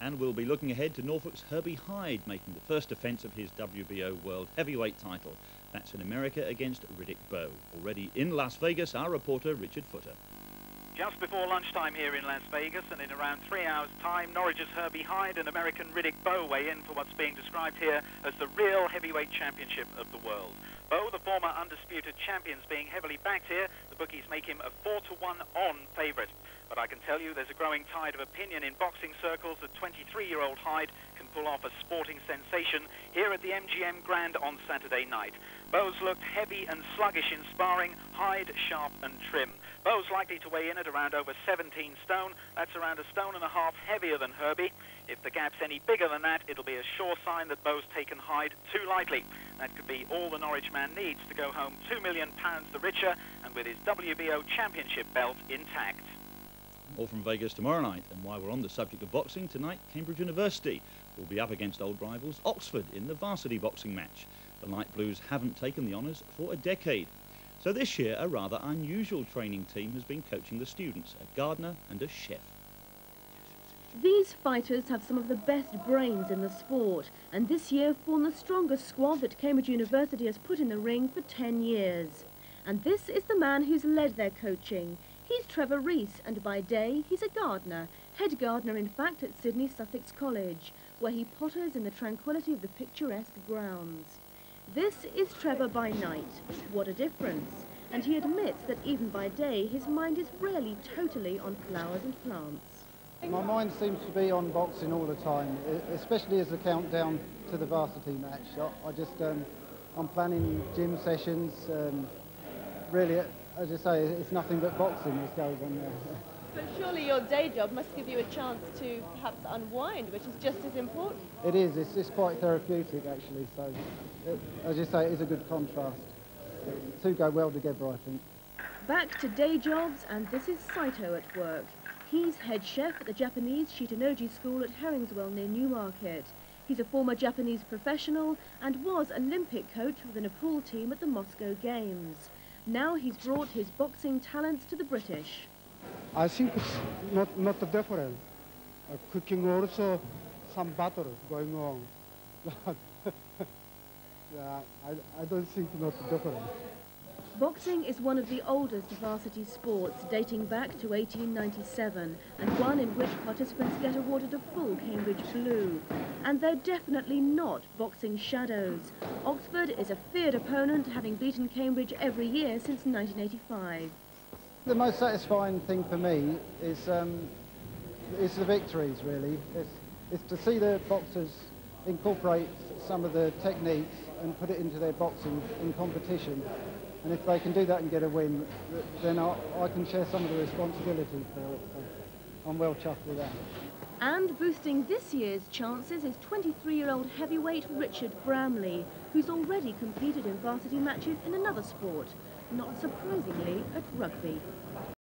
And we'll be looking ahead to Norfolk's Herbie Hyde making the first defence of his WBO World Heavyweight title. That's in America against Riddick Bowe. Already in Las Vegas, our reporter Richard Footer. Just before lunchtime here in Las Vegas, and in around 3 hours' time, Norwich's Herbie Hyde and American Riddick Bowe weigh in for what's being described here as the real heavyweight championship of the world. Bowe, the former undisputed champions, being heavily backed here. The bookies make him a 4-to-1 on favourite. But I can tell you there's a growing tide of opinion in boxing circles that 23-year-old Hyde can pull off a sporting sensation here at the MGM Grand on Saturday night. Bowe's looked heavy and sluggish in sparring, Hyde sharp and trim. Bowe's likely to weigh in at around over 17 stone. That's around a stone and a half heavier than Herbie. If the gap's any bigger than that, it'll be a sure sign that Bowe's taken Hyde too lightly. That could be all the Norwich man needs to go home £2 million the richer and with his WBO championship belt intact. More from Vegas tomorrow night. And while we're on the subject of boxing, tonight Cambridge University will be up against old rivals Oxford in the varsity boxing match. The Light Blues haven't taken the honours for a decade. So this year, a rather unusual training team has been coaching the students, a gardener and a chef. These fighters have some of the best brains in the sport, and this year form the strongest squad that Cambridge University has put in the ring for 10 years. And this is the man who's led their coaching. He's Trevor Rees, and by day he's a gardener, head gardener in fact at Sydney Sussex College, where he potters in the tranquility of the picturesque grounds. This is Trevor by night. What a difference. And he admits that even by day his mind is rarely totally on flowers and plants. My mind seems to be on boxing all the time, especially as the countdown to the varsity match. I'm planning gym sessions. Really, as I say, it's nothing but boxing that goes on there. But surely your day job must give you a chance to perhaps unwind, which is just as important. It is. It's quite therapeutic, actually. So, as you say, it is a good contrast. The two go well together, I think. Back to day jobs, and this is Saito at work. He's head chef at the Japanese Shitanoji School at Herringswell near Newmarket. He's a former Japanese professional and was Olympic coach for the Nepal team at the Moscow Games. Now he's brought his boxing talents to the British. I think it's not different. Cooking also some battle going on. Yeah, I don't think not different. Boxing is one of the oldest varsity sports, dating back to 1897, and one in which participants get awarded a full Cambridge blue. And they're definitely not boxing shadows. Oxford is a feared opponent, having beaten Cambridge every year since 1985. The most satisfying thing for me is the victories, really. It's to see the boxers incorporate some of the techniques and put it into their boxing in competition. And if they can do that and get a win, then I can share some of the responsibility for it. So I'm well chuffed with that. And boosting this year's chances is 23-year-old heavyweight Richard Bramley, who's already competed in varsity matches in another sport, not surprisingly at rugby.